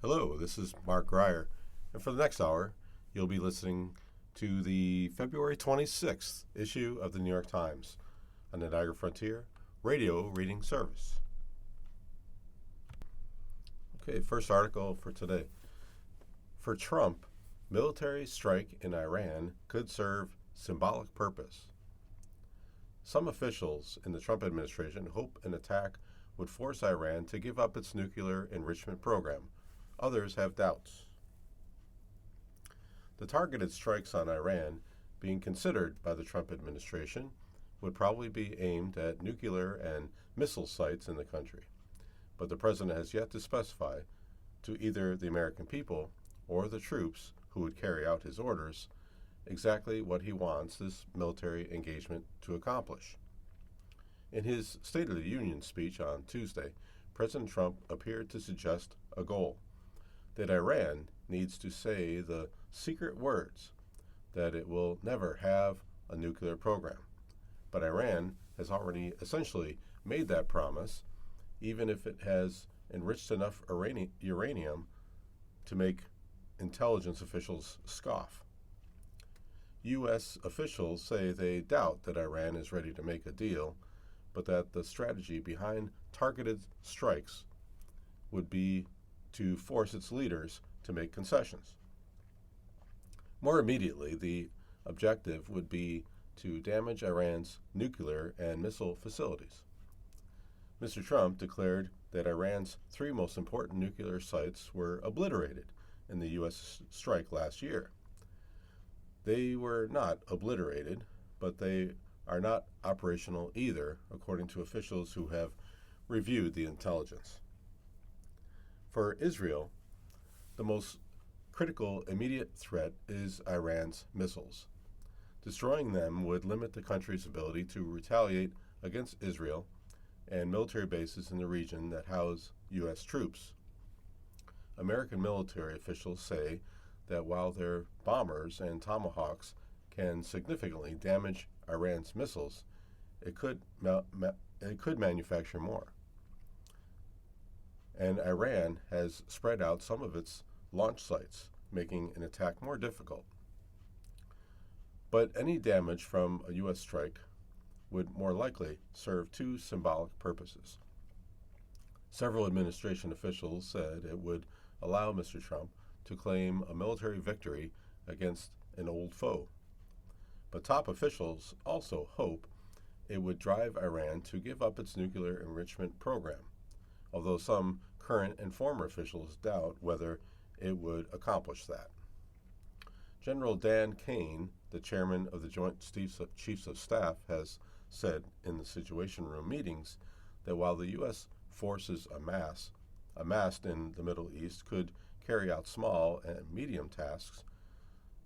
Hello, this is Mark Grier, and for the next hour, you'll be listening to the February 26th issue of the New York Times on the Niagara Frontier radio reading service. Okay, first article for today. For Trump, military strike in Iran could serve symbolic purpose. Some officials in the Trump administration hope an attack would force Iran to give up its nuclear enrichment program. Others have doubts. The targeted strikes on Iran being considered by the Trump administration would probably be aimed at nuclear and missile sites in the country, but the president has yet to specify to either the American people or the troops who would carry out his orders exactly what he wants this military engagement to accomplish. In his State of the Union speech on Tuesday, President Trump appeared to suggest a goal: that Iran needs to say the secret words that it will never have a nuclear program. But Iran has already essentially made that promise, even if it has enriched enough uranium to make intelligence officials scoff. U.S. officials say they doubt that Iran is ready to make a deal, but that the strategy behind targeted strikes would be to force its leaders to make concessions. More immediately, the objective would be to damage Iran's nuclear and missile facilities. Mr. Trump declared that Iran's three most important nuclear sites were obliterated in the U.S. strike last year. They were not obliterated, but they are not operational either, according to officials who have reviewed the intelligence. For Israel, the most critical immediate threat is Iran's missiles. Destroying them would limit the country's ability to retaliate against Israel and military bases in the region that house U.S. troops. American military officials say that while their bombers and Tomahawks can significantly damage Iran's missiles, it could manufacture more. And Iran has spread out some of its launch sites, making an attack more difficult. But any damage from a U.S. strike would more likely serve two symbolic purposes. Several administration officials said it would allow Mr. Trump to claim a military victory against an old foe. But top officials also hope it would drive Iran to give up its nuclear enrichment program, although some current and former officials doubt whether it would accomplish that. General Dan Kane, the chairman of the Joint Chiefs of Staff, has said in the Situation Room meetings that while the U.S. forces amassed in the Middle East could carry out small and medium tasks,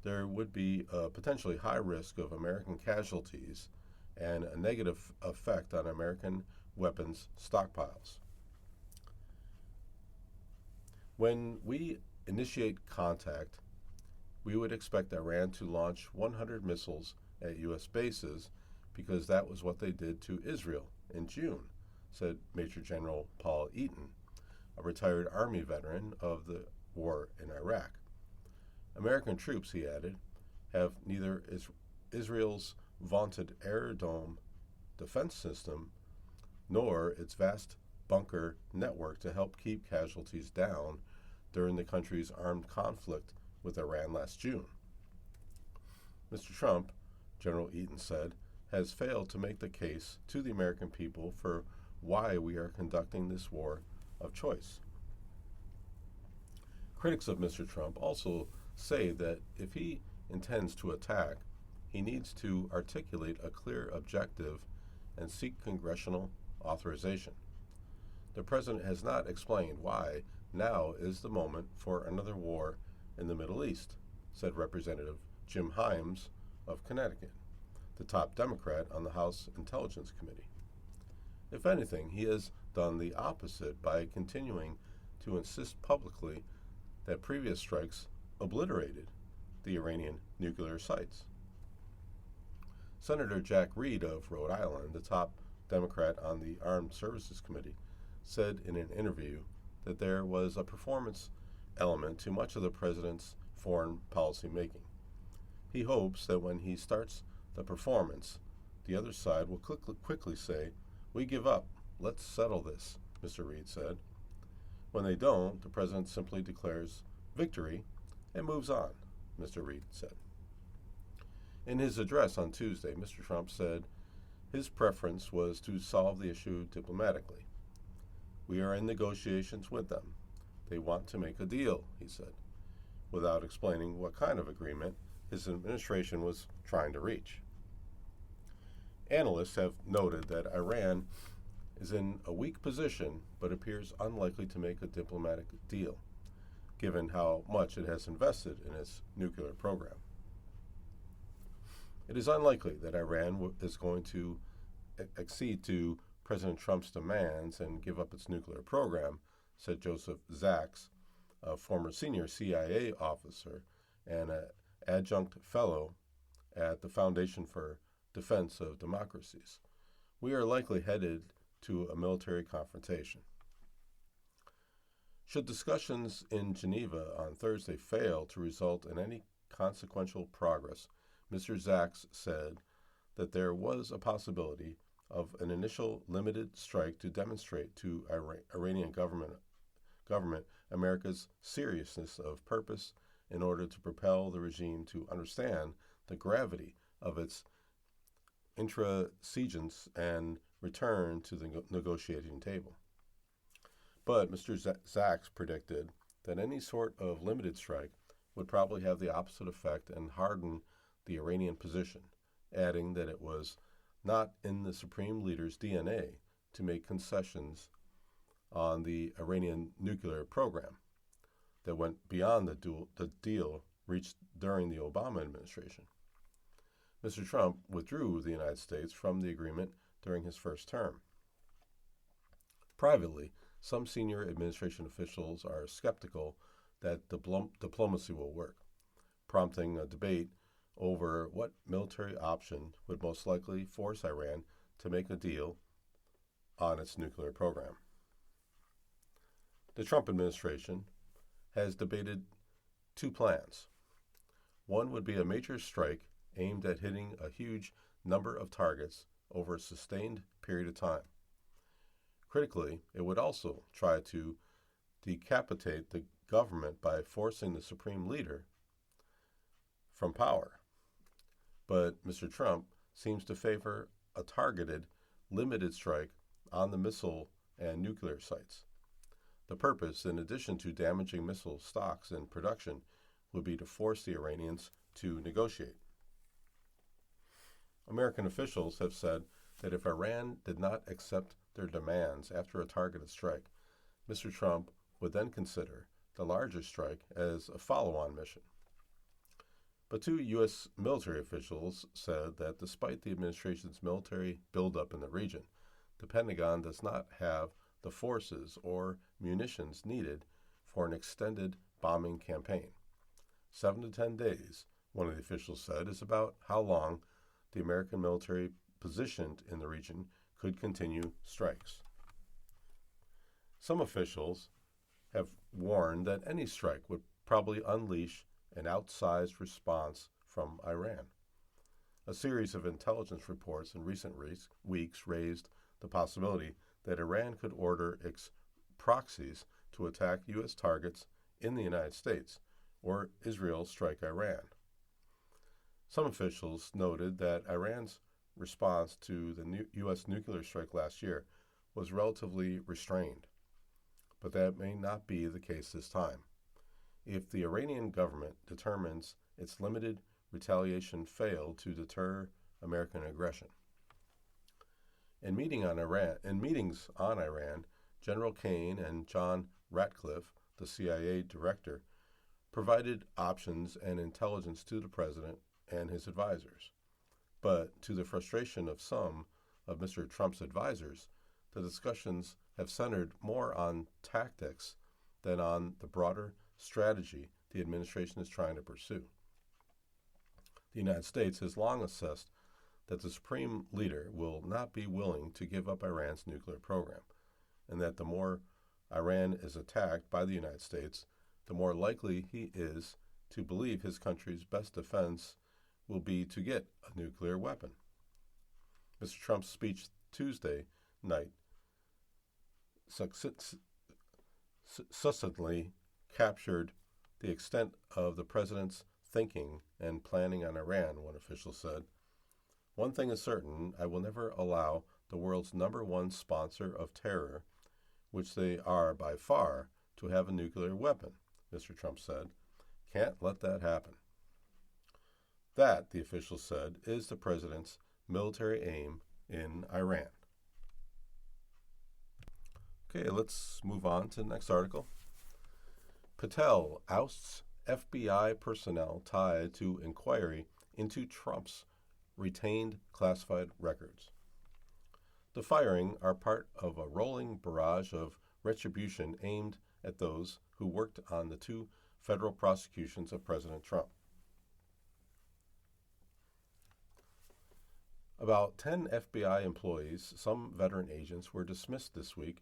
there would be a potentially high risk of American casualties and a negative effect on American weapons stockpiles. When we initiate contact, we would expect Iran to launch 100 missiles at U.S. bases because that was what they did to Israel in June, said Major General Paul Eaton, a retired Army veteran of the war in Iraq. American troops, he added, have neither Israel's vaunted Air Dome defense system nor its vast bunker network to help keep casualties down during the country's armed conflict with Iran last June. Mr. Trump, General Eaton said, has failed to make the case to the American people for why we are conducting this war of choice. Critics of Mr. Trump also say that if he intends to attack, he needs to articulate a clear objective and seek congressional authorization. The president has not explained why now is the moment for another war in the Middle East, said Representative Jim Himes of Connecticut, the top Democrat on the House Intelligence Committee. If anything, he has done the opposite by continuing to insist publicly that previous strikes obliterated the Iranian nuclear sites. Senator Jack Reed of Rhode Island, the top Democrat on the Armed Services Committee, said in an interview that there was a performance element to much of the president's foreign policy making. He hopes that when he starts the performance, the other side will quickly say, "We give up. Let's settle this," Mr. Reid said. When they don't, the president simply declares victory and moves on, Mr. Reid said. In his address on Tuesday, Mr. Trump said his preference was to solve the issue diplomatically. "We are in negotiations with them. They want to make a deal," he said, without explaining what kind of agreement his administration was trying to reach. Analysts have noted that Iran is in a weak position but appears unlikely to make a diplomatic deal, given how much it has invested in its nuclear program. It is unlikely that Iran is going to accede to President Trump's demands and give up its nuclear program, said Joseph Sachs, a former senior CIA officer and an adjunct fellow at the Foundation for Defense of Democracies. "We are likely headed to a military confrontation." Should discussions in Geneva on Thursday fail to result in any consequential progress, Mr. Sachs said that there was a possibility of an initial limited strike to demonstrate to Iranian government America's seriousness of purpose in order to propel the regime to understand the gravity of its intransigence and return to the negotiating table. But Mr. Sachs predicted that any sort of limited strike would probably have the opposite effect and harden the Iranian position, adding that it was not in the supreme leader's DNA to make concessions on the Iranian nuclear program that went beyond the deal reached during the Obama administration. Mr. Trump withdrew the United States from the agreement during his first term. Privately, some senior administration officials are skeptical that diplomacy will work, prompting a debate over what military option would most likely force Iran to make a deal on its nuclear program. The Trump administration has debated two plans. One would be a major strike aimed at hitting a huge number of targets over a sustained period of time. Critically, it would also try to decapitate the government by forcing the supreme leader from power. But Mr. Trump seems to favor a targeted, limited strike on the missile and nuclear sites. The purpose, in addition to damaging missile stocks and production, would be to force the Iranians to negotiate. American officials have said that if Iran did not accept their demands after a targeted strike, Mr. Trump would then consider the larger strike as a follow-on mission. But two U.S. military officials said that despite the administration's military buildup in the region, the Pentagon does not have the forces or munitions needed for an extended bombing campaign. 7 to 10 days, one of the officials said, is about how long the American military positioned in the region could continue strikes. Some officials have warned that any strike would probably unleash an outsized response from Iran. A series of intelligence reports in recent weeks raised the possibility that Iran could order its proxies to attack U.S. targets in the United States, or Israel strike Iran. Some officials noted that Iran's response to the U.S. nuclear strike last year was relatively restrained, but that may not be the case this time. If the Iranian government determines its limited retaliation failed to deter American aggression. In meetings on Iran, General Kane and John Ratcliffe, the CIA director, provided options and intelligence to the president and his advisors. But to the frustration of some of Mr. Trump's advisors, the discussions have centered more on tactics than on the broader strategy the administration is trying to pursue. The United States has long assessed that the supreme leader will not be willing to give up Iran's nuclear program, and that the more Iran is attacked by the United States, the more likely he is to believe his country's best defense will be to get a nuclear weapon. Mr. Trump's speech Tuesday night succinctly captured the extent of the president's thinking and planning on Iran, one official said. One thing is certain, I will never allow the world's number one sponsor of terror, which they are by far, to have a nuclear weapon, Mr. Trump said. Can't let that happen. That, the official said, is the president's military aim in Iran. Okay, let's move on to the next article. Patel ousts FBI personnel tied to inquiry into Trump's retained classified records. The firing are part of a rolling barrage of retribution aimed at those who worked on the two federal prosecutions of President Trump. About 10 FBI employees, some veteran agents, were dismissed this week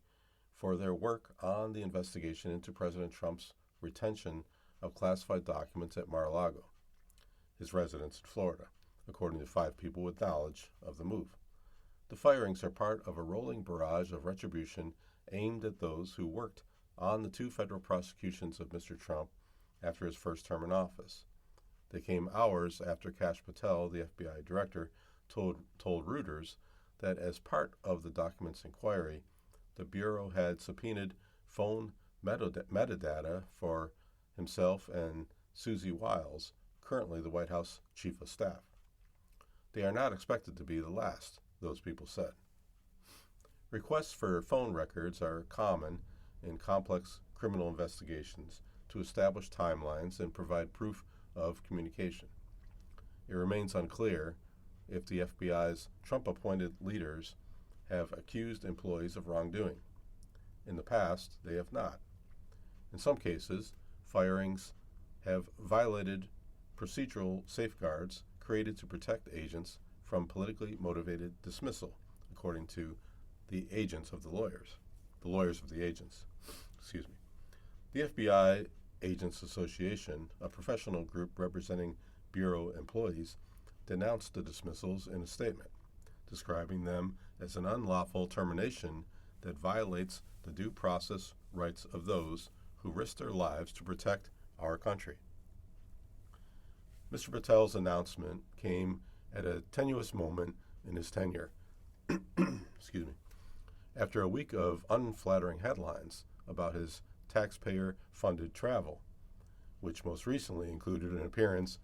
for their work on the investigation into President Trump's retention of classified documents at Mar-a-Lago, his residence in Florida, according to 5 people with knowledge of the move. The firings are part of a rolling barrage of retribution aimed at those who worked on the two federal prosecutions of Mr. Trump after his first term in office. They came hours after Kash Patel, the FBI director, told Reuters that as part of the documents inquiry, the Bureau had subpoenaed phone metadata for himself and Susie Wiles, currently the White House Chief of Staff. They are not expected to be the last, those people said. Requests for phone records are common in complex criminal investigations to establish timelines and provide proof of communication. It remains unclear if the FBI's Trump-appointed leaders have accused employees of wrongdoing. In the past, they have not. In some cases, firings have violated procedural safeguards created to protect agents from politically motivated dismissal, according to the agents of the lawyers of the agents. The FBI Agents Association, a professional group representing Bureau employees, denounced the dismissals in a statement, describing them as an unlawful termination that violates the due process rights of those who risk their lives to protect our country. Mr. Patel's announcement came at a tenuous moment in his tenure. After a week of unflattering headlines about his taxpayer-funded travel, which most recently included an appearance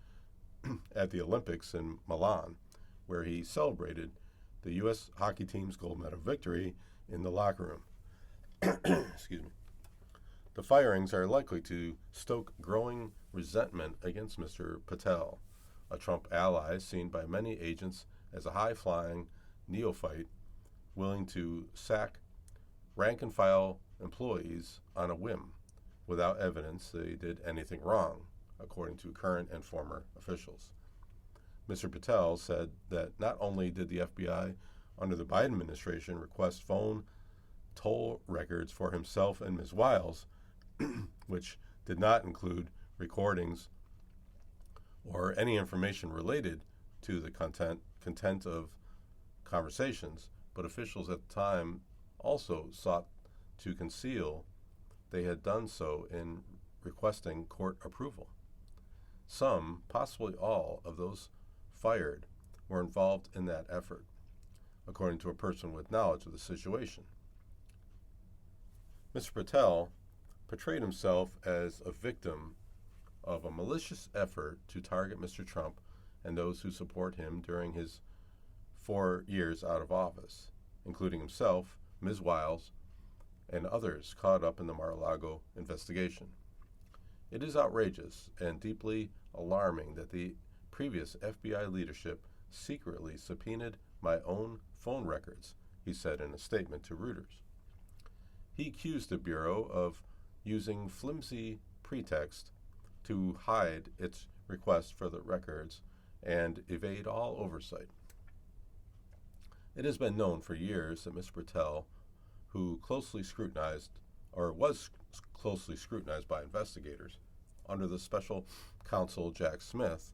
at the Olympics in Milan, where he celebrated the U.S. hockey team's gold medal victory in the locker room. The firings are likely to stoke growing resentment against Mr. Patel, a Trump ally seen by many agents as a high-flying neophyte willing to sack rank-and-file employees on a whim without evidence they did anything wrong, according to current and former officials. Mr. Patel said that not only did the FBI under the Biden administration request phone toll records for himself and Ms. Wiles, which did not include recordings or any information related to the content of conversations, but officials at the time also sought to conceal they had done so in requesting court approval. Some, possibly all, of those fired were involved in that effort, according to a person with knowledge of the situation. Mr. Patel portrayed himself as a victim of a malicious effort to target Mr. Trump and those who support him during his 4 years out of office, including himself, Ms. Wiles, and others caught up in the Mar-a-Lago investigation. It is outrageous and deeply alarming that the previous FBI leadership secretly subpoenaed my own phone records, he said in a statement to Reuters. He accused the Bureau of using flimsy pretext to hide its request for the records and evade all oversight. It has been known for years that Mr. Patel, who closely scrutinized, or was closely scrutinized by investigators under the special counsel Jack Smith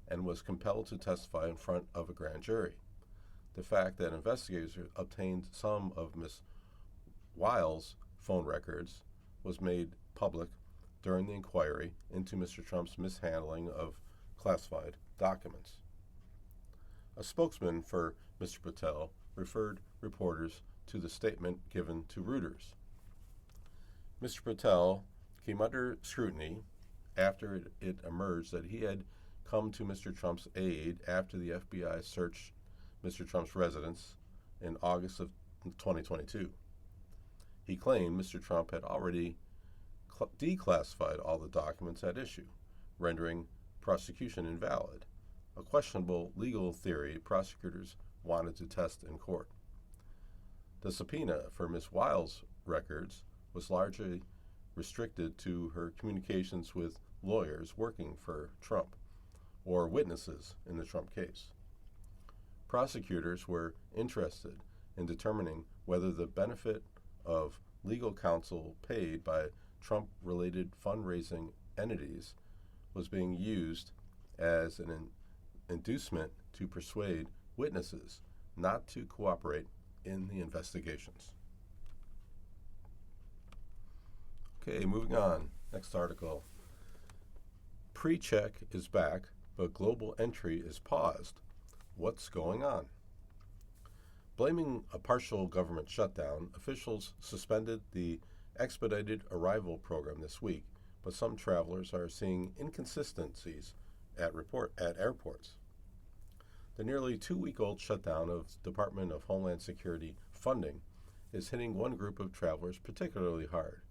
and was compelled to testify in front of a grand jury. The fact that investigators obtained some of Ms. Wiles' phone records was made public during the inquiry into Mr. Trump's mishandling of classified documents. A spokesman for Mr. Patel referred reporters to the statement given to Reuters. Mr. Patel came under scrutiny after it emerged that he had come to Mr. Trump's aid after the FBI searched Mr. Trump's residence in August of 2022. He claimed Mr. Trump had already declassified all the documents at issue, rendering prosecution invalid, a questionable legal theory prosecutors wanted to test in court. The subpoena for Ms. Wiles' records was largely restricted to her communications with lawyers working for Trump or witnesses in the Trump case. Prosecutors were interested in determining whether the benefit of legal counsel paid by Trump-related fundraising entities was being used as an inducement to persuade witnesses not to cooperate in the investigations. Okay, moving on. Next article. PreCheck is back, but global entry is paused. What's going on? Blaming a partial government shutdown, officials suspended the expedited arrival program this week, but some travelers are seeing inconsistencies at airports. The nearly 2-week-old shutdown of Department of Homeland Security funding is hitting one group of travelers particularly hard.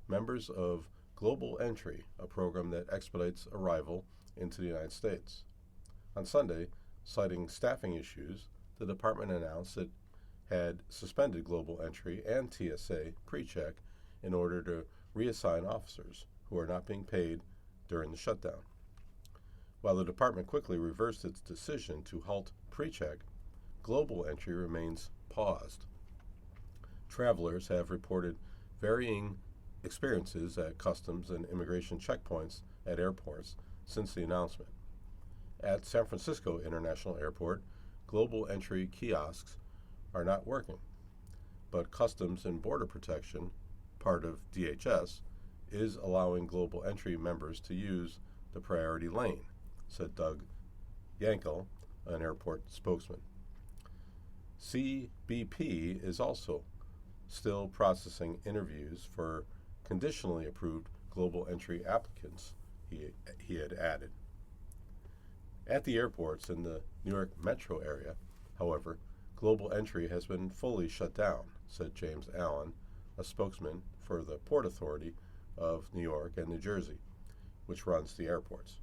Members of Global Entry, a program that expedites arrival into the United States. On Sunday, citing staffing issues, the department announced it had suspended Global Entry and TSA PreCheck in order to reassign officers who are not being paid during the shutdown. While the department quickly reversed its decision to halt PreCheck, Global Entry remains paused. Travelers have reported varying experiences at customs and immigration checkpoints at airports since the announcement. At San Francisco International Airport, Global Entry kiosks are not working, but Customs and Border Protection, part of DHS, is allowing Global Entry members to use the priority lane, said Doug Yankel, an airport spokesman. CBP is also still processing interviews for conditionally approved Global Entry applicants, he had added. At the airports in the New York metro area, however, Global Entry has been fully shut down, said James Allen, a spokesman for the Port Authority of New York and New Jersey, which runs the airports.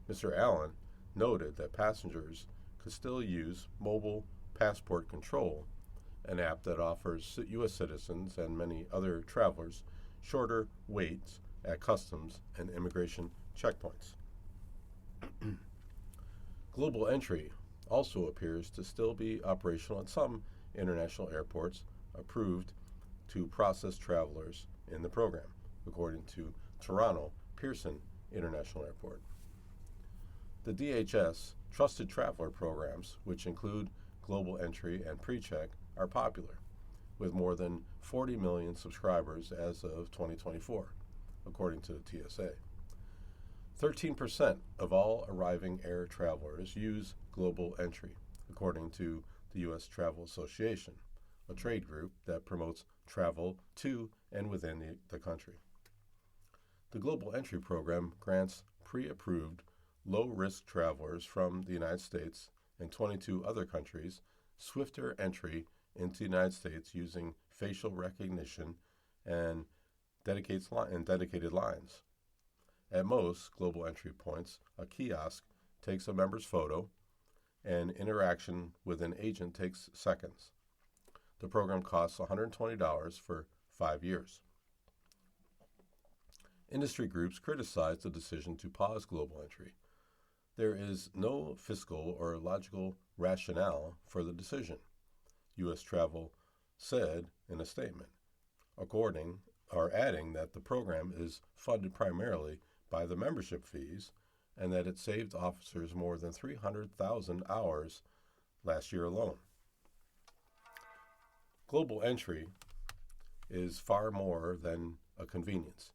Mr. Allen noted that passengers could still use Mobile Passport Control, an app that offers U.S. citizens and many other travelers shorter waits at customs and immigration checkpoints. Global Entry also appears to still be operational at some international airports approved to process travelers in the program, according to Toronto Pearson International Airport. The DHS Trusted Traveler programs, which include Global Entry and PreCheck, are popular, with more than 40 million subscribers as of 2024, according to the TSA. 13% of all arriving air travelers use Global Entry, according to the U.S. Travel Association, a trade group that promotes travel to and within the country. The Global Entry program grants pre-approved, low-risk travelers from the United States and 22 other countries swifter entry into the United States using facial recognition and dedicated lines. At most Global Entry points, a kiosk takes a member's photo, and interaction with an agent takes seconds. The program costs $120 for 5 years. Industry groups criticize the decision to pause Global Entry. There is no fiscal or logical rationale for the decision, U.S. Travel said in a statement. According are adding that the program is funded primarily by the membership fees and that it saved officers more than 300,000 hours last year alone. Global Entry is far more than a convenience.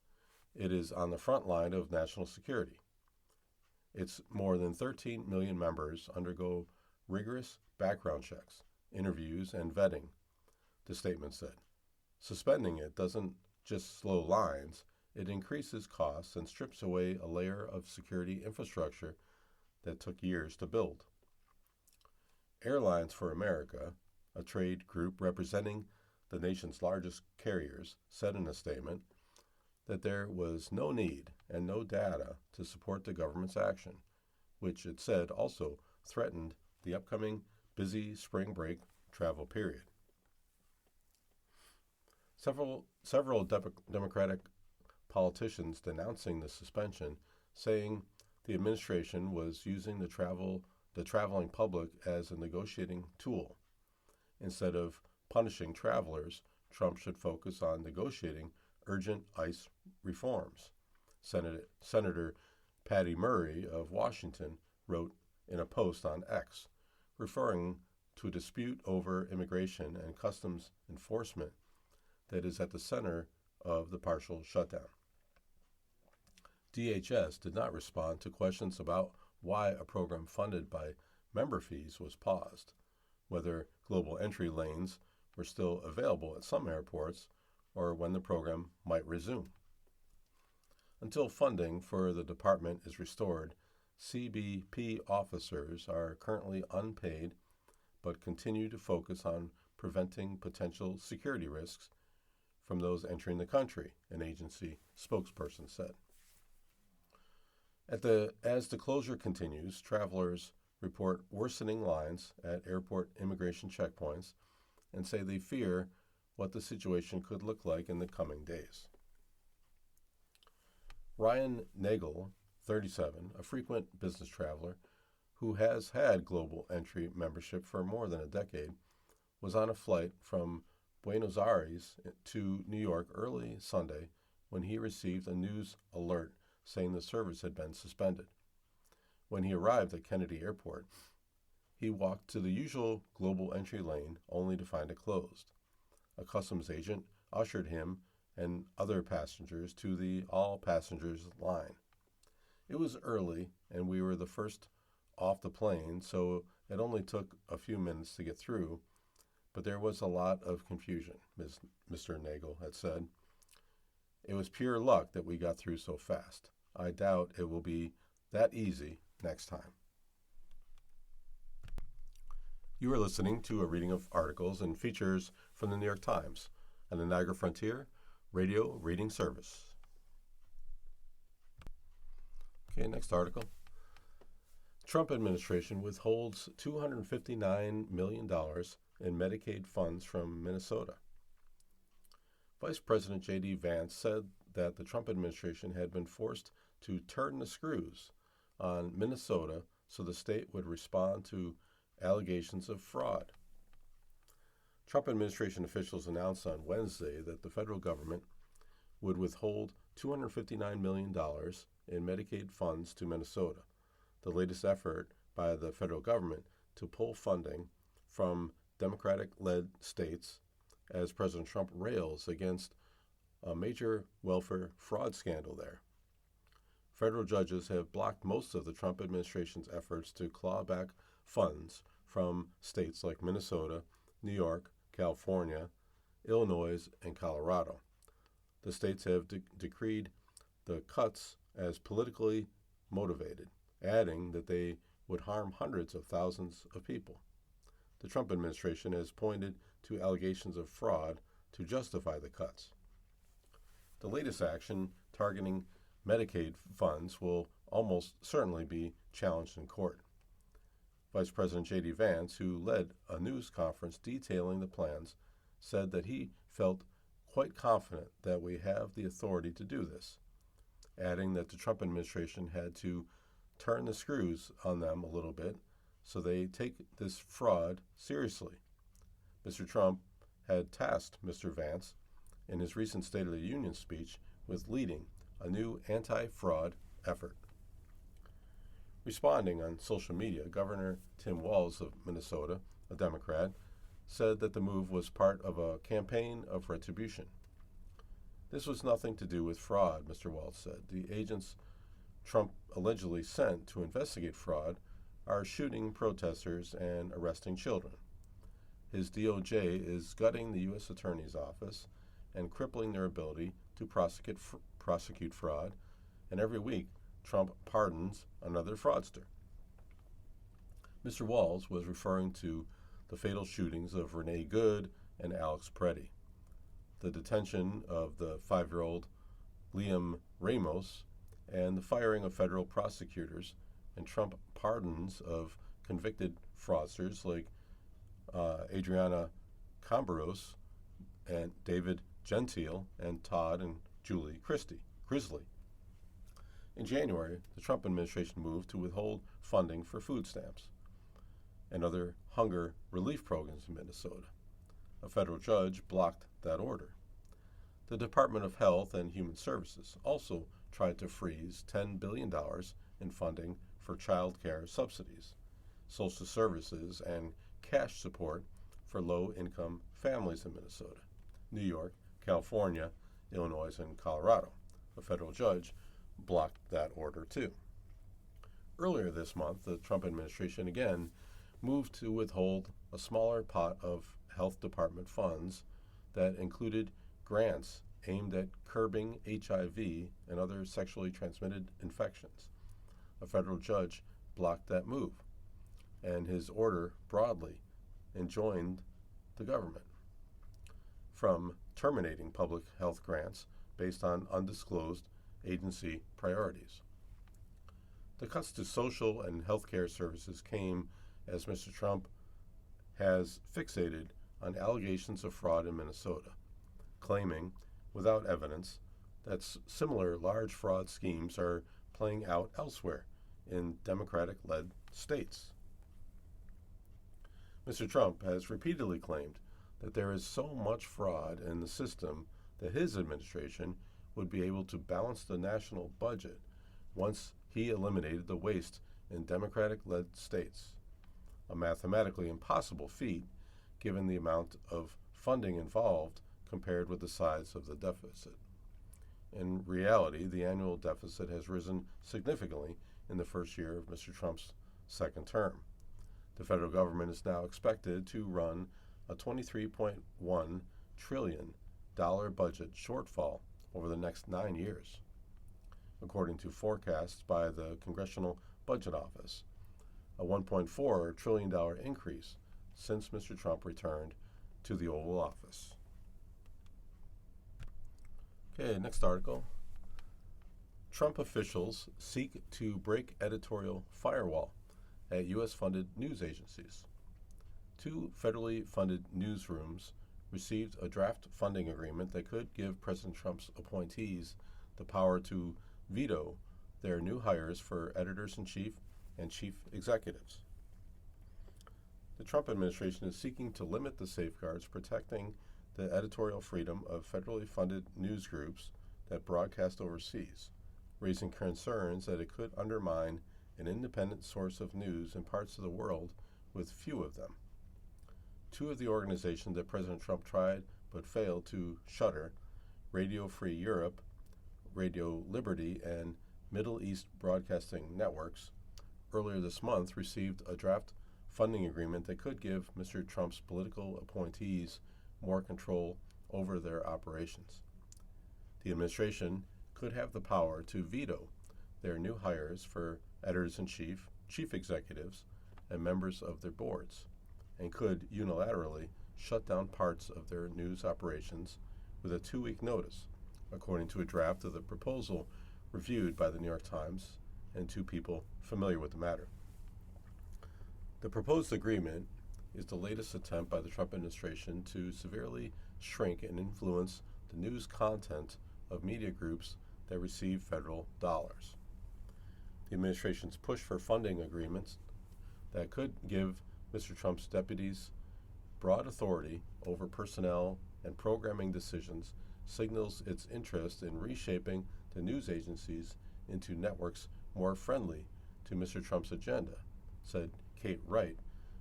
It is on the front line of national security. Its more than 13 million members undergo rigorous background checks, interviews, and vetting, the statement said. Suspending it doesn't just slow lines, it increases costs and strips away a layer of security infrastructure that took years to build. Airlines for America, a trade group representing the nation's largest carriers, said in a statement that there was no need and no data to support the government's action, which it said also threatened the upcoming busy spring break travel period. Several Democratic politicians denouncing the suspension, saying the administration was using the traveling public as a negotiating tool. Instead of punishing travelers, Trump should focus on negotiating urgent ICE reforms. Senator Patty Murray of Washington wrote in a post on X, referring to a dispute over immigration and customs enforcement that is at the center of the partial shutdown. DHS did not respond to questions about why a program funded by member fees was paused, whether global entry lanes were still available at some airports, or when the program might resume. Until funding for the department is restored, CBP officers are currently unpaid but continue to focus on preventing potential security risks from those entering the country, an agency spokesperson said. As the closure continues, travelers report worsening lines at airport immigration checkpoints and say they fear what the situation could look like in the coming days. Ryan Nagel, 37, a frequent business traveler who has had Global Entry membership for more than a decade, was on a flight from Buenos Aires to New York early Sunday when he received a news alert saying the service had been suspended. When he arrived at Kennedy Airport, he walked to the usual Global Entry lane only to find it closed. A customs agent ushered him and other passengers to the all passengers line. It was early and we were the first off the plane, so it only took a few minutes to get through, but there was a lot of confusion, Mr. Nagel had said. It was pure luck that we got through so fast. I doubt it will be that easy next time. You are listening to a reading of articles and features from the New York Times and the Niagara Frontier Radio Reading Service. Okay, next article. Trump administration withholds $259 million in Medicaid funds from Minnesota. Vice President J.D. Vance said that the Trump administration had been forced to turn the screws on Minnesota so the state would respond to allegations of fraud. Trump administration officials announced on Wednesday that the federal government would withhold $259 million in Medicaid funds to Minnesota, the latest effort by the federal government to pull funding from Democratic-led states as President Trump rails against a major welfare fraud scandal there. Federal judges have blocked most of the Trump administration's efforts to claw back funds from states like Minnesota, New York, California, Illinois, and Colorado. The states have decreed the cuts as politically motivated, adding that they would harm hundreds of thousands of people. The Trump administration has pointed to allegations of fraud to justify the cuts. The latest action targeting Medicaid funds will almost certainly be challenged in court. Vice President J.D. Vance, who led a news conference detailing the plans, said that he felt quite confident that we have the authority to do this, adding that the Trump administration had to turn the screws on them a little bit so they take this fraud seriously. Mr. Trump had tasked Mr. Vance in his recent State of the Union speech with leading a new anti-fraud effort. Responding on social media, Governor Tim Walz of Minnesota, a Democrat, said that the move was part of a campaign of retribution. This was nothing to do with fraud, Mr. Walz said. The agents Trump allegedly sent to investigate fraud are shooting protesters and arresting children. His DOJ is gutting the U.S. Attorney's Office and crippling their ability to prosecute fraud, and every week Trump pardons another fraudster. Mr. Walz was referring to the fatal shootings of Renee Good and Alex Preddy, the detention of the 5-year-old Liam Ramos, and the firing of federal prosecutors, and Trump pardons of convicted fraudsters like Adriana Camberos and David Gentile and Todd and Julie Grizzly. In January, the Trump administration moved to withhold funding for food stamps and other hunger relief programs in Minnesota. A federal judge blocked that order. The Department of Health and Human Services also tried to freeze $10 billion in funding for child care subsidies, social services, and cash support for low-income families in Minnesota, New York, California, Illinois, and Colorado. A federal judge blocked that order too. Earlier this month, the Trump administration again moved to withhold a smaller pot of health department funds that included grants aimed at curbing HIV and other sexually transmitted infections. A federal judge blocked that move, and his order broadly enjoined the government from terminating public health grants based on undisclosed agency priorities. The cuts to social and health care services came as Mr. Trump has fixated on allegations of fraud in Minnesota, claiming, without evidence, that similar large fraud schemes are playing out elsewhere in Democratic-led states. Mr. Trump has repeatedly claimed that there is so much fraud in the system that his administration would be able to balance the national budget once he eliminated the waste in Democratic-led states, a mathematically impossible feat given the amount of funding involved compared with the size of the deficit. In reality, the annual deficit has risen significantly in the first year of Mr. Trump's second term. The federal government is now expected to run a $23.1 trillion budget shortfall over the next 9 years, according to forecasts by the Congressional Budget Office, a $1.4 trillion increase since Mr. Trump returned to the Oval Office. Okay, next article. Trump officials seek to break editorial firewall at U.S.-funded news agencies. 2 federally funded newsrooms received a draft funding agreement that could give President Trump's appointees the power to veto their new hires for editors-in-chief and chief executives. The Trump administration is seeking to limit the safeguards protecting the editorial freedom of federally funded news groups that broadcast overseas, raising concerns that it could undermine an independent source of news in parts of the world with few of them. 2 of the organizations that President Trump tried but failed to shutter, Radio Free Europe, Radio Liberty, and Middle East Broadcasting Networks, earlier this month received a draft funding agreement that could give Mr. Trump's political appointees more control over their operations. The administration could have the power to veto their new hires for editors-in-chief, chief executives, and members of their boards, and could unilaterally shut down parts of their news operations with a 2-week notice, according to a draft of the proposal reviewed by the New York Times and 2 people familiar with the matter. The proposed agreement is the latest attempt by the Trump administration to severely shrink and influence the news content of media groups that receive federal dollars. The administration's push for funding agreements that could give Mr. Trump's deputies broad authority over personnel and programming decisions signals its interest in reshaping the news agencies into networks more friendly to Mr. Trump's agenda, said Kate Wright,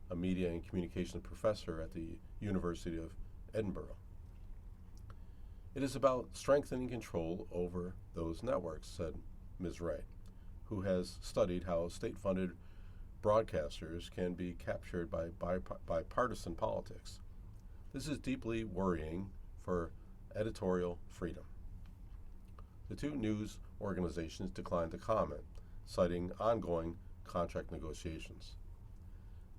a media and communications professor at the University of Edinburgh. It is about strengthening control over those networks, said Ms. Wright, who has studied how state-funded broadcasters can be captured by partisan politics. This is deeply worrying for editorial freedom. The two news organizations declined to comment, citing ongoing contract negotiations.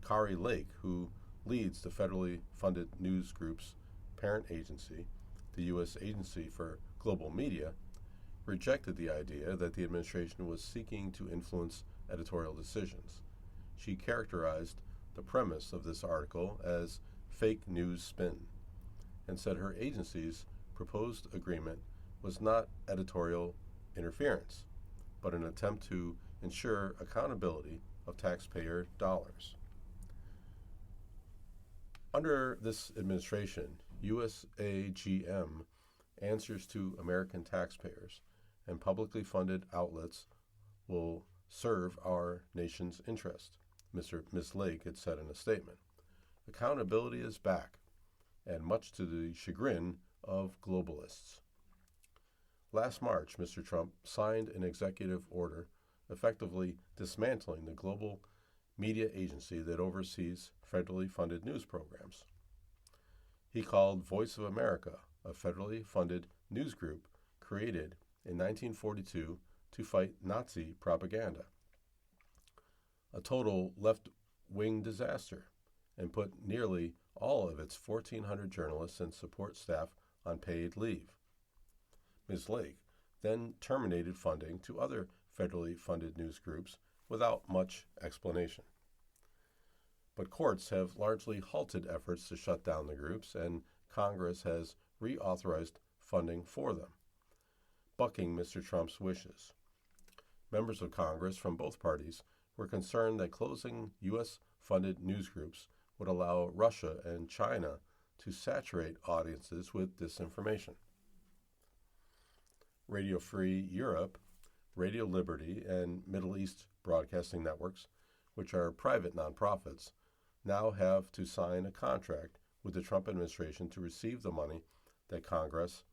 Kari Lake, who leads the federally funded news group's parent agency, the U.S. Agency for Global Media, rejected the idea that the administration was seeking to influence editorial decisions. She characterized the premise of this article as fake news spin and said her agency's proposed agreement was not editorial interference, but an attempt to ensure accountability of taxpayer dollars. Under this administration, USAGM answers to American taxpayers, and publicly funded outlets will serve our nation's interest, Ms. Lake had said in a statement. Accountability is back, and much to the chagrin of globalists. Last March, Mr. Trump signed an executive order effectively dismantling the global media agency that oversees federally funded news programs. He called Voice of America a federally funded news group created in 1942 to fight Nazi propaganda, a total left-wing disaster, and put nearly all of its 1,400 journalists and support staff on paid leave. Ms. Lake then terminated funding to other federally funded news groups without much explanation. But courts have largely halted efforts to shut down the groups, and Congress has reauthorized funding for them, bucking Mr. Trump's wishes. Members of Congress from both parties were concerned that closing U.S.-funded news groups would allow Russia and China to saturate audiences with disinformation. Radio Free Europe, Radio Liberty, and Middle East Broadcasting Networks, which are private nonprofits, now have to sign a contract with the Trump administration to receive the money that Congress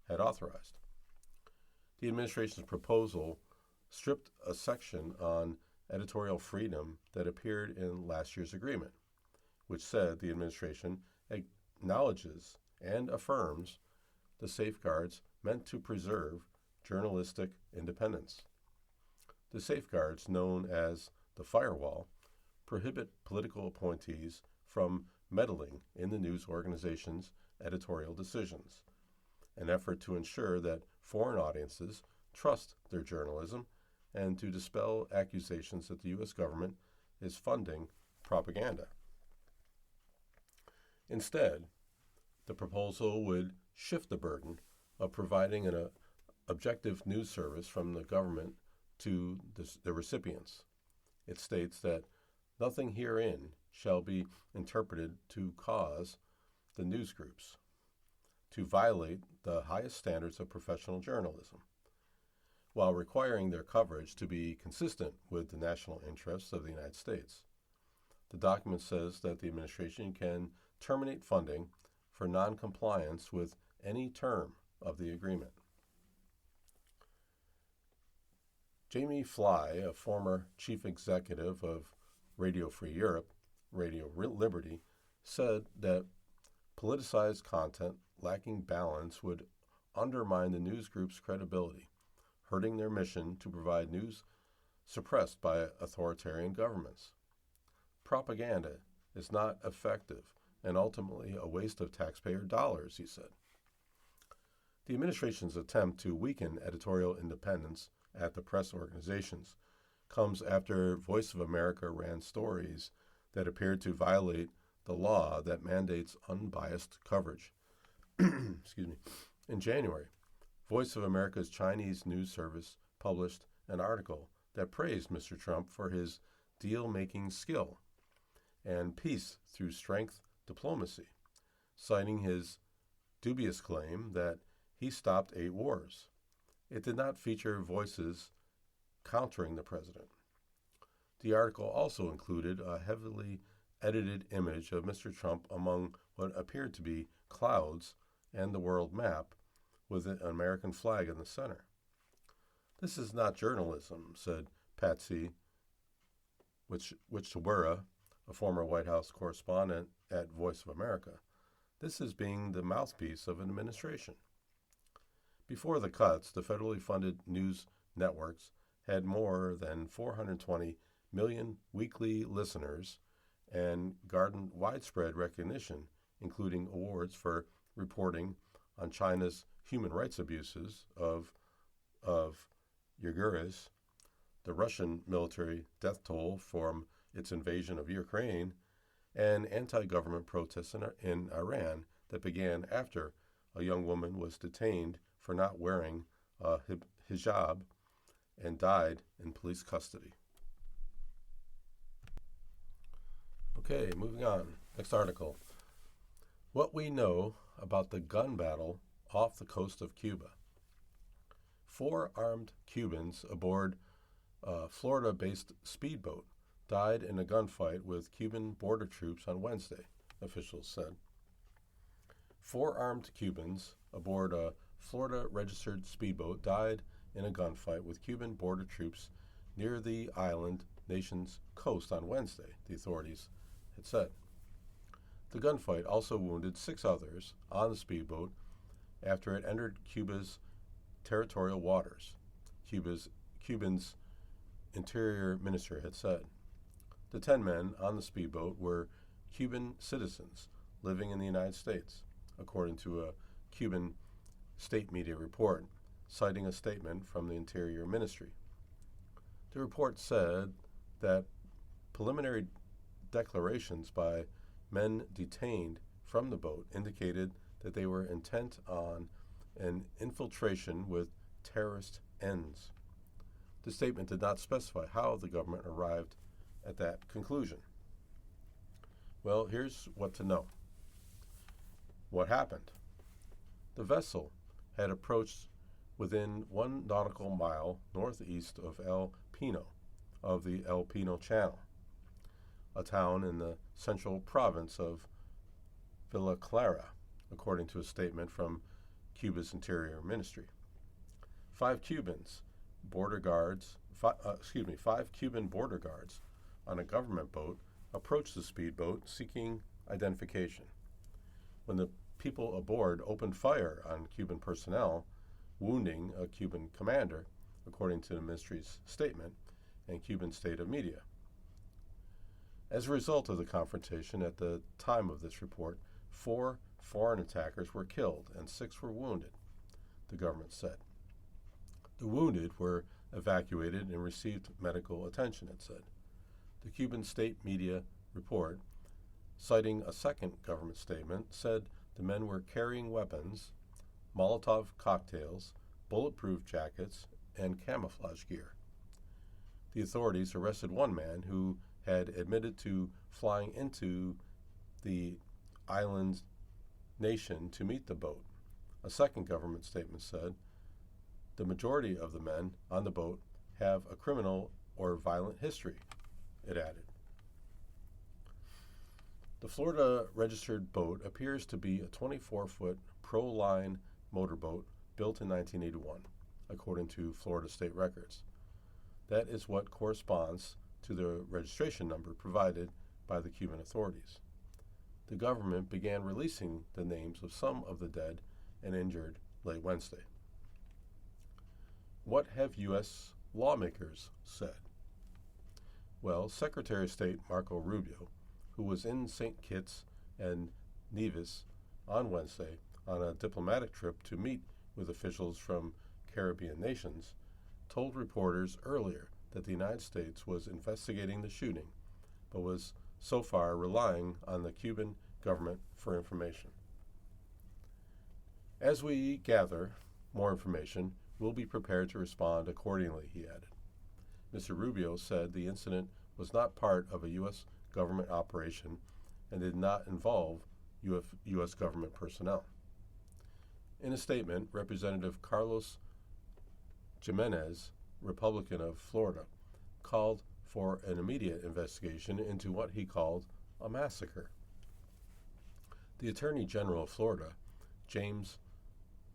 had authorized. The administration's proposal stripped a section on editorial freedom that appeared in last year's agreement, which said the administration acknowledges and affirms the safeguards meant to preserve journalistic independence. The safeguards, known as the firewall, prohibit political appointees from meddling in the news organization's editorial decisions, an effort to ensure that foreign audiences trust their journalism and to dispel accusations that the U.S. government is funding propaganda. Instead, the proposal would shift the burden of providing an objective news service from the government to the recipients. It states that nothing herein shall be interpreted to cause the news groups to violate the highest standards of professional journalism, while requiring their coverage to be consistent with the national interests of the United States. The document says that the administration can terminate funding for noncompliance with any term of the agreement. Jamie Fly, a former chief executive of Radio Free Europe, Radio Liberty, said that politicized content lacking balance would undermine the news group's credibility, hurting their mission to provide news suppressed by authoritarian governments. Propaganda is not effective and ultimately a waste of taxpayer dollars, he said. The administration's attempt to weaken editorial independence at the press organizations comes after Voice of America ran stories that appeared to violate the law that mandates unbiased coverage. Excuse me. In January, Voice of America's Chinese news service published an article that praised Mr. Trump for his deal-making skill and peace through strength diplomacy, citing his dubious claim that he stopped 8 wars. It did not feature voices countering the president. The article also included a heavily edited image of Mr. Trump among what appeared to be clouds and the world map with an American flag in the center. "This is not journalism," said Patsy Wichitawara, a former White House correspondent at Voice of America. "This is being the mouthpiece of an administration." Before the cuts, the federally funded news networks had more than 420 million weekly listeners and garnered widespread recognition, including awards for reporting on China's human rights abuses of Uyghurs, the Russian military death toll from its invasion of Ukraine, and anti-government protests in Iran that began after a young woman was detained for not wearing a hijab and died in police custody. Okay, moving on. Next article. What we know about the gun battle off the coast of Cuba. 4 armed Cubans aboard a Florida-based speedboat died in a gunfight with Cuban border troops on Wednesday, officials said. 4 armed Cubans aboard a Florida-registered speedboat died in a gunfight with Cuban border troops near the island nation's coast on Wednesday, the authorities had said. The gunfight also wounded 6 others on the speedboat after it entered Cuba's territorial waters, Cuban's Interior Minister had said. The 10 men on the speedboat were Cuban citizens living in the United States, according to a Cuban state media report, citing a statement from the Interior Ministry. The report said that preliminary declarations by men detained from the boat indicated that they were intent on an infiltration with terrorist ends. The statement did not specify how the government arrived at that conclusion. Well, here's what to know. What happened? The vessel had approached within 1 nautical mile northeast of El Pino, of the El Pino Channel, a town in the central province of Villa Clara, according to a statement from Cuba's Interior Ministry. 5 Cuban border guards on a government boat approached the speedboat seeking identification. When the people aboard opened fire on Cuban personnel, wounding a Cuban commander, according to the ministry's statement and Cuban state of media. As a result of the confrontation at the time of this report, 4 foreign attackers were killed and 6 were wounded, the government said. The wounded were evacuated and received medical attention, it said. The Cuban state media report, citing a second government statement, said the men were carrying weapons, Molotov cocktails, bulletproof jackets, and camouflage gear. The authorities arrested one man who had admitted to flying into the island nation to meet the boat. A second government statement said the majority of the men on the boat have a criminal or violent history, it added. The Florida-registered boat appears to be a 24-foot Proline motorboat built in 1981, according to Florida state records. That is what corresponds to the registration number provided by the Cuban authorities. The government began releasing the names of some of the dead and injured late Wednesday. What have U.S. lawmakers said? Well, Secretary of State Marco Rubio, who was in St. Kitts and Nevis on Wednesday on a diplomatic trip to meet with officials from Caribbean nations, told reporters earlier that the United States was investigating the shooting, but was so far relying on the Cuban government for information. As we gather more information, we'll be prepared to respond accordingly, he added. Mr. Rubio said the incident was not part of a U.S. government operation and did not involve U.S. government personnel. In a statement, Representative Carlos Jimenez, Republican of Florida, called for an immediate investigation into what he called a massacre. The Attorney General of Florida, James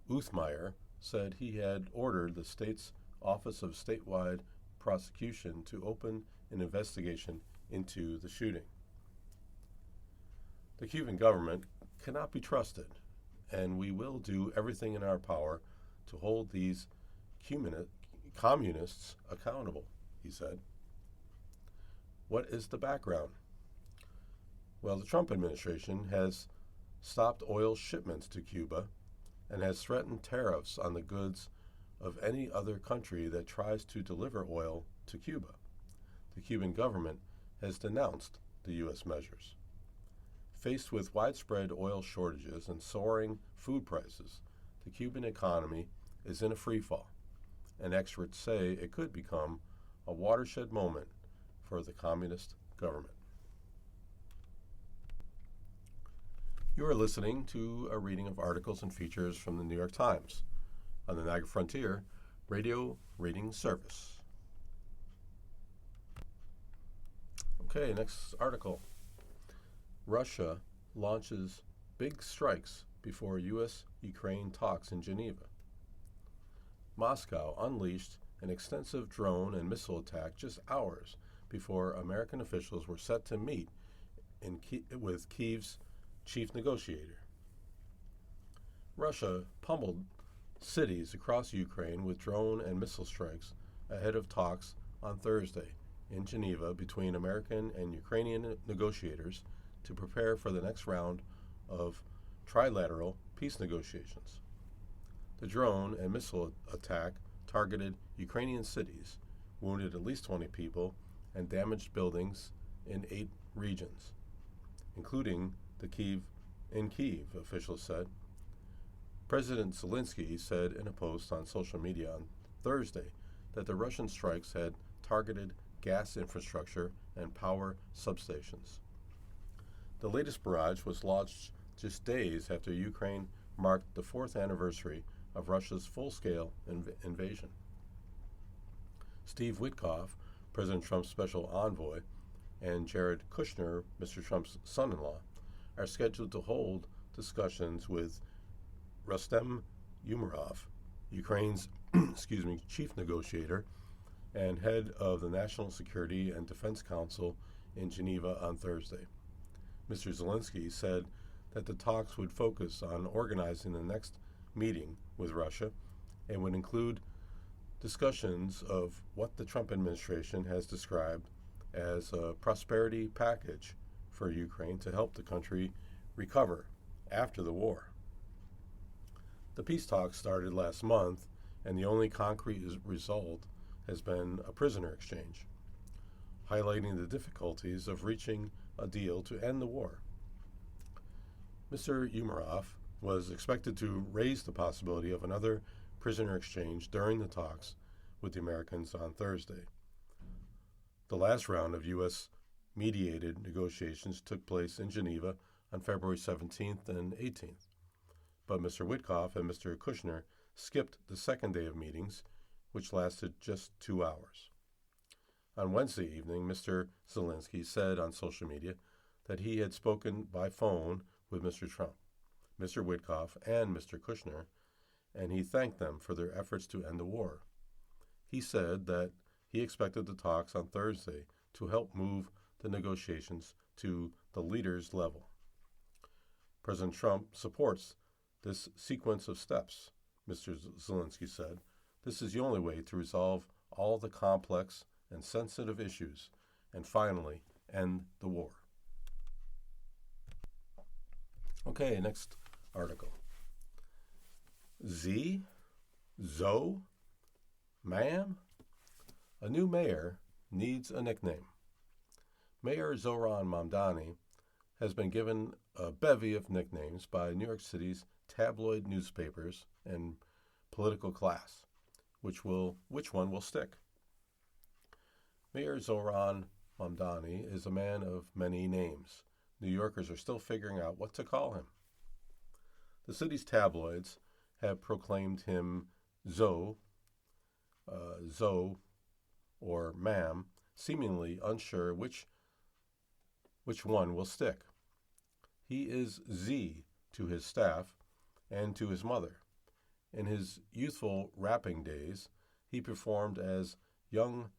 Uthmeier, said he had ordered the state's Office of Statewide Prosecution to open an investigation into the shooting. The Cuban government cannot be trusted, and we will do everything in our power to hold these communists accountable, he said. What is the background? Well, the Trump administration has stopped oil shipments to Cuba and has threatened tariffs on the goods of any other country that tries to deliver oil to Cuba. The Cuban government has denounced the U.S. measures. Faced with widespread oil shortages and soaring food prices, the Cuban economy is in a freefall, and experts say it could become a watershed moment for the communist government. You are listening to a reading of articles and features from the New York Times on the Niagara Frontier Radio Reading Service. Okay, next article. Russia launches big strikes before U.S.-Ukraine talks in Geneva. Moscow unleashed an extensive drone and missile attack just hours before American officials were set to meet with Kyiv's chief negotiator. Russia pummeled cities across Ukraine with drone and missile strikes ahead of talks on Thursday in Geneva between American and Ukrainian negotiators to prepare for the next round of trilateral peace negotiations. The drone and missile attack targeted Ukrainian cities, wounded at least 20 people, and damaged buildings in 8 regions, including Kyiv, officials said. President Zelensky said in a post on social media on Thursday that the Russian strikes had targeted gas infrastructure and power substations. The latest barrage was launched just days after Ukraine marked the 4th anniversary of Russia's full-scale invasion. Steve Witkoff, President Trump's special envoy, and Jared Kushner, Mr. Trump's son-in-law, are scheduled to hold discussions with Rustem Umerov, Ukraine's chief negotiator and head of the National Security and Defense Council in Geneva on Thursday. Mr. Zelensky said that the talks would focus on organizing the next meeting with Russia and would include discussions of what the Trump administration has described as a prosperity package for Ukraine to help the country recover after the war. The peace talks started last month, and the only concrete result has been a prisoner exchange, highlighting the difficulties of reaching a deal to end the war. Mr. Umerov was expected to raise the possibility of another prisoner exchange during the talks with the Americans on Thursday. The last round of U.S.-mediated negotiations took place in Geneva on February 17th and 18th, but Mr. Witkoff and Mr. Kushner skipped the second day of meetings, which lasted just 2 hours. On Wednesday evening, Mr. Zelensky said on social media that he had spoken by phone with Mr. Trump, Mr. Witkoff, and Mr. Kushner, and he thanked them for their efforts to end the war. He said that he expected the talks on Thursday to help move the negotiations to the leaders' level. President Trump supports this sequence of steps, Mr. Zelensky said. This is the only way to resolve all the complex and sensitive issues and finally end the war. Okay, next article. Zoe? Ma'am? A new mayor needs a nickname. Mayor Zohran Mamdani has been given a bevy of nicknames by New York City's tabloid newspapers and political class. Which one will stick? Mayor Zohran Mamdani is a man of many names. New Yorkers are still figuring out what to call him. The city's tabloids have proclaimed him Zo, Zo, or Ma'am, seemingly unsure which one will stick. He is Z to his staff and to his mother. In his youthful rapping days, he performed as young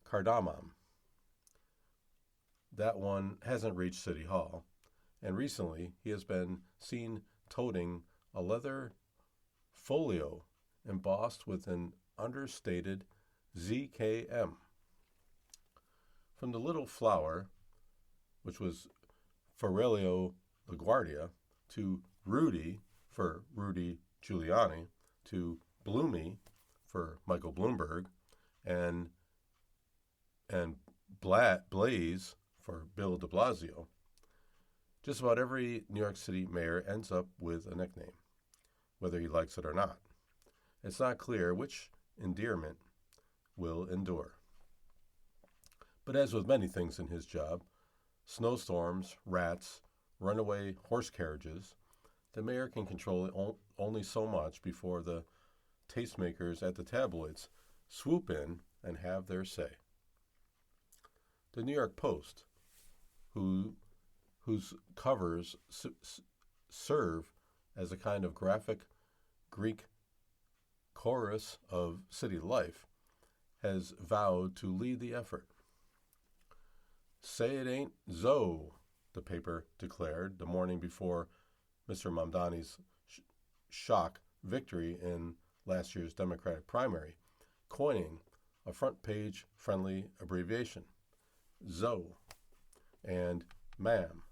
Cardamom. That one hasn't reached City Hall, and recently he has been seen toting a leather folio embossed with an understated ZKM. From the Little Flower, which was Aurelio LaGuardia, to Rudy for Rudy Giuliani, to Bloomy for Michael Bloomberg, and Blaze for Bill de Blasio. Just about every New York City mayor ends up with a nickname, whether he likes it or not. It's not clear which endearment will endure. But as with many things in his job, snowstorms, rats, runaway horse carriages, the mayor can control only so much before the tastemakers at the tabloids swoop in and have their say. The New York Post, whose covers serve as a kind of graphic Greek chorus of city life, has vowed to lead the effort. Say it ain't Zo, the paper declared the morning before Mr. Mamdani's shock victory in last year's Democratic primary, coining a front-page friendly abbreviation. Zo and Ma'am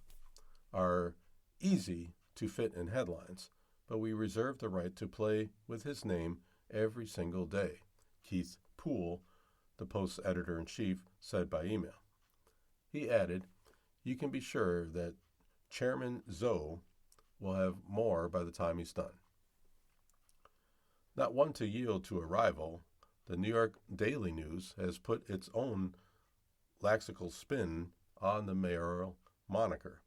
are easy to fit in headlines, but we reserve the right to play with his name every single day, Keith Poole, the Post's editor-in-chief, said by email. He added, "You can be sure that Chairman Zo will have more by the time he's done." Not one to yield to a rival, the New York Daily News has put its own lexical spin on the mayoral moniker.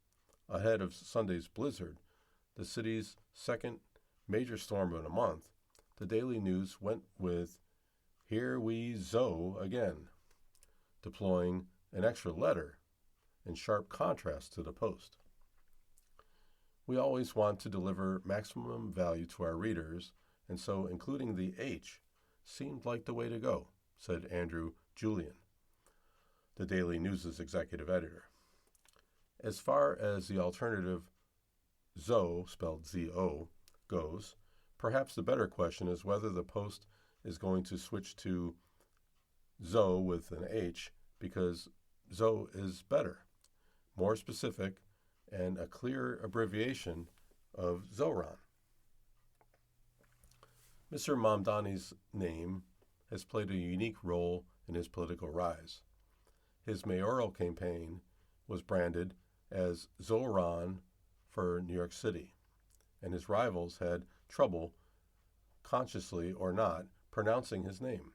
Ahead of Sunday's blizzard, the city's second major storm in a month, the Daily News went with "Here we Zo again," deploying an extra letter in sharp contrast to the Post. We always want to deliver maximum value to our readers, and so including the H seemed like the way to go, said Andrew Julian, the Daily News' executive editor. As far as the alternative Zo, spelled Z-O, goes, perhaps the better question is whether the Post is going to switch to Zo with an H because Zo is better, more specific, and a clear abbreviation of Zoran. Mr. Mamdani's name has played a unique role in his political rise. His mayoral campaign was branded as Zoran for New York City, and his rivals had trouble, consciously or not, pronouncing his name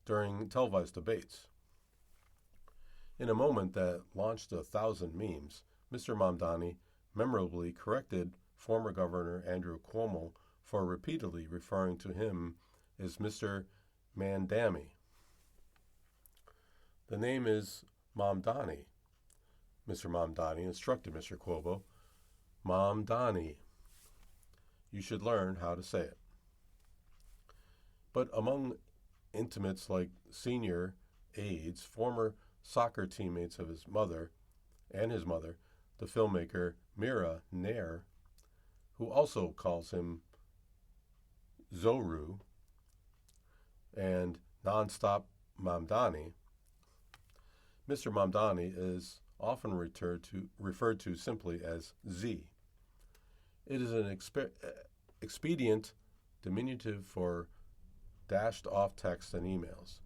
during televised debates. In a moment that launched 1,000 memes, Mr. Mamdani memorably corrected former Governor Andrew Cuomo for repeatedly referring to him as Mr. Mandami. "The name is Mamdani," Mr. Mamdani instructed Mr. Cuomo. "Mamdani. You should learn how to say it." But among intimates like senior aides, former soccer teammates of his mother, the filmmaker Mira Nair, who also calls him Zoru, and nonstop Mamdani, Mr. Mamdani is often referred to simply as Z. It is an expedient diminutive for dashed-off text and emails.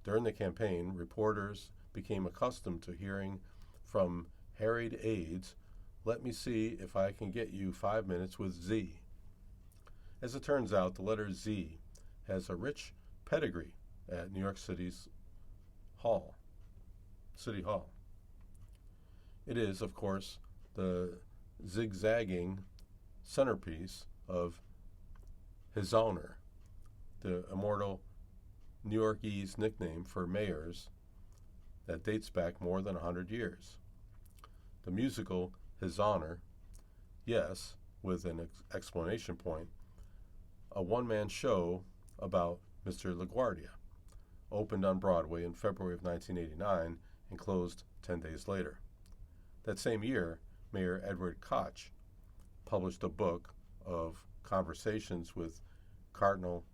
During the campaign, reporters became accustomed to hearing from harried aides, "Let me see if I can get you 5 minutes with Z." As it turns out, the letter Z has a rich pedigree at New York City's City Hall. It is, of course, the zigzagging centerpiece of his owner, the immortal New Yorkese nickname for mayors that dates back more than 100 years. The musical His Honor, yes, with an explanation point, a one-man show about Mr. LaGuardia, opened on Broadway in February of 1989 and closed 10 days later. That same year, Mayor Edward Koch published a book of conversations with Cardinal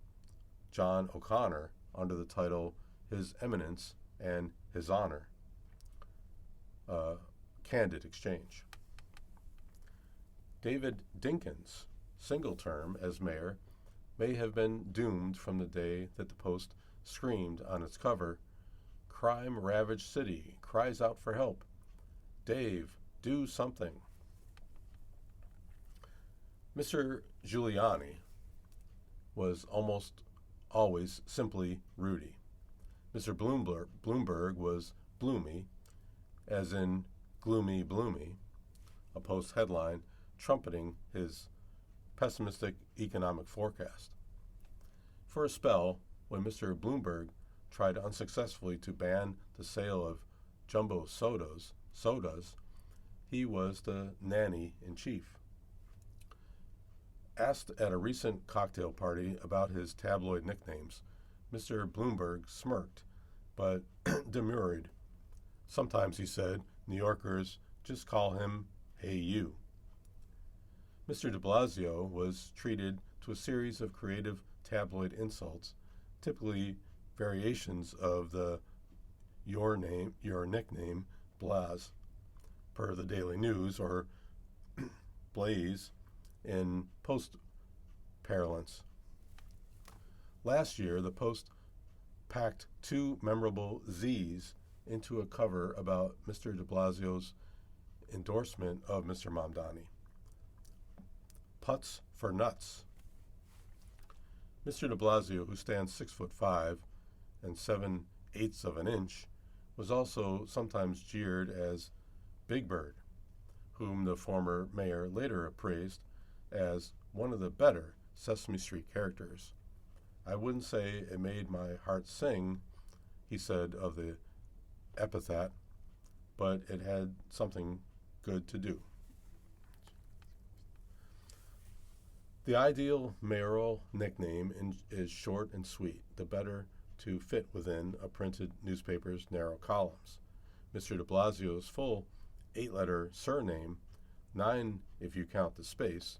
John O'Connor under the title His Eminence and His Honor, a candid exchange. David Dinkins' single term as mayor may have been doomed from the day that the Post screamed on its cover, "Crime-ravaged city cries out for help. Dave, do something." Mr. Giuliani was almost always simply Rudy. Mr. Bloomberg was Bloomy, as in gloomy bloomy, a Post headline trumpeting his pessimistic economic forecast. For a spell, when Mr. Bloomberg tried unsuccessfully to ban the sale of jumbo sodas, he was the nanny-in-chief. Asked at a recent cocktail party about his tabloid nicknames, Mr. Bloomberg smirked, but demurred. Sometimes, he said, New Yorkers just call him Hey You. Mr. de Blasio was treated to a series of creative tabloid insults, typically variations of the your nickname, Blas, per the Daily News, or Blaze in Post parlance. Last year, the Post packed two memorable Z's into a cover about Mr. de Blasio's endorsement of Mr. Mamdani. Putts for nuts. Mr. de Blasio, who stands 6'5" and 7/8 of an inch, was also sometimes jeered as Big Bird, whom the former mayor later appraised as one of the better Sesame Street characters. "I wouldn't say it made my heart sing," he said of the epithet, "but it had something good to do." The ideal mayoral nickname is short and sweet, the better to fit within a printed newspaper's narrow columns. Mr. de Blasio's full 8-letter surname, 9 if you count the space,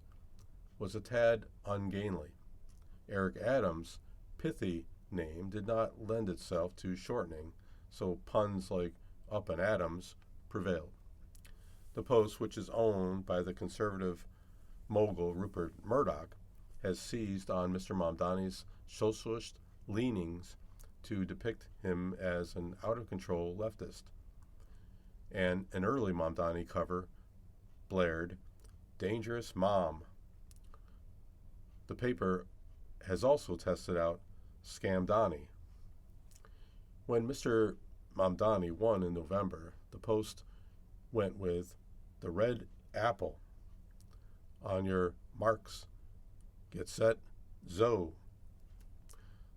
was a tad ungainly. Eric Adams' pithy name did not lend itself to shortening, so puns like Up and Adams prevailed. The Post, which is owned by the conservative mogul Rupert Murdoch, has seized on Mr. Mamdani's socialist leanings to depict him as an out-of-control leftist. And an early Mamdani cover blared, "Dangerous Mom." The paper has also tested out Scamdani. When Mr. Mamdani won in November, the Post went with "The Red Apple." On your marks, get set, Zoe.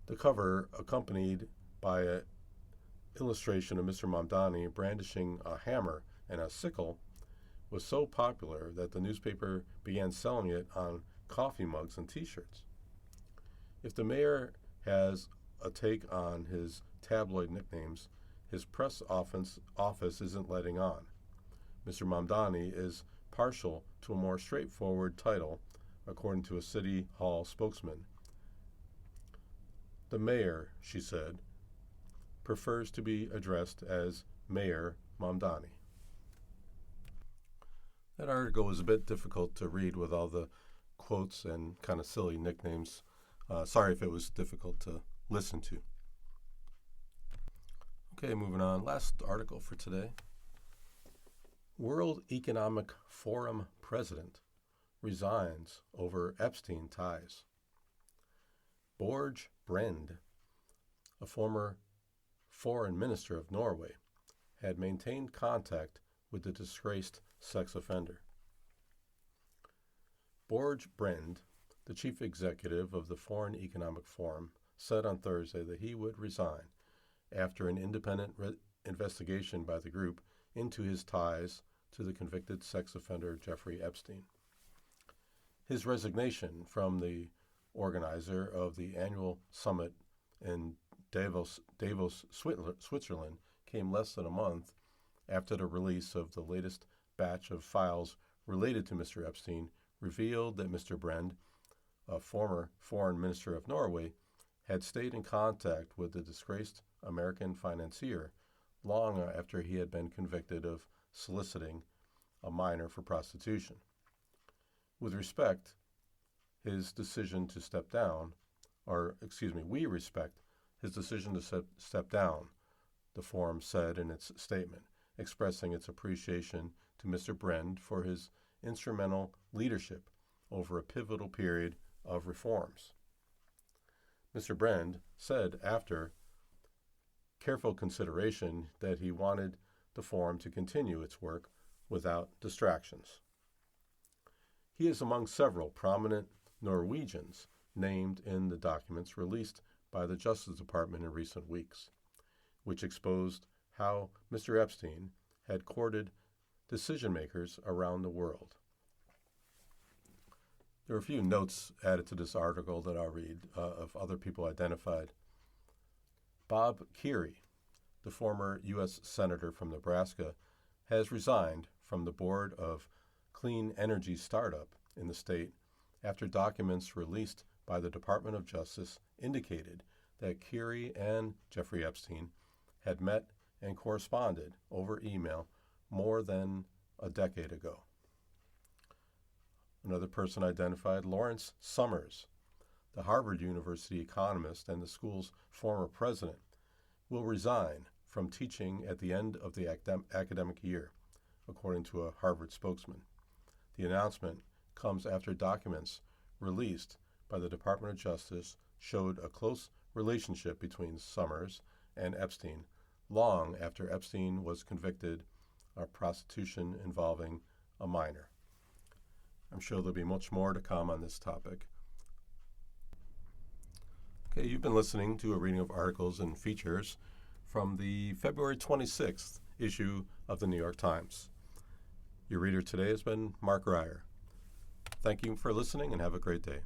The cover, accompanied by an illustration of Mr. Mamdani brandishing a hammer and a sickle, was so popular that the newspaper began selling it on coffee mugs and T-shirts. If the mayor has a take on his tabloid nicknames, his press office isn't letting on. Mr. Mamdani is partial to a more straightforward title, according to a City Hall spokesman. "The mayor," she said, "prefers to be addressed as Mayor Mamdani." That article was a bit difficult to read with all the quotes and kind of silly nicknames. Sorry if it was difficult to listen to. Okay, moving on. Last article for today. World Economic Forum president resigns over Epstein ties. Borge Brende, a former foreign minister of Norway, had maintained contact with the disgraced sex offender. Borge Brende, The chief executive of the Foreign Economic Forum said on Thursday that he would resign after an independent investigation by the group into his ties to the convicted sex offender Jeffrey Epstein. His resignation from the organizer of the annual summit in Davos, Switzerland, came less than a month after the release of the latest batch of files related to Mr. Epstein revealed that Mr. Brend, a former foreign minister of Norway, had stayed in contact with the disgraced American financier long after he had been convicted of soliciting a minor for prostitution. We respect his decision to step down, the forum said in its statement, expressing its appreciation to Mr. Brend for his instrumental leadership over a pivotal period of reforms. Mr. Brend said after careful consideration that he wanted the forum to continue its work without distractions. He is among several prominent Norwegians named in the documents released by the Justice Department in recent weeks, which exposed how Mr. Epstein had courted decision makers around the world. There are a few notes added to this article that I'll read of other people identified. Bob Kerrey, the former U.S. Senator from Nebraska, has resigned from the board of clean energy startup in the state after documents released by the Department of Justice indicated that Kerrey and Jeffrey Epstein had met and corresponded over email more than a decade ago. Another person identified, Lawrence Summers, the Harvard University economist and the school's former president, will resign from teaching at the end of the academic year, according to a Harvard spokesman. The announcement comes after documents released by the Department of Justice showed a close relationship between Summers and Epstein long after Epstein was convicted of prostitution involving a minor. I'm sure there'll be much more to come on this topic. Okay, you've been listening to a reading of articles and features from the February 26th issue of the New York Times. Your reader today has been Mark Reier. Thank you for listening and have a great day.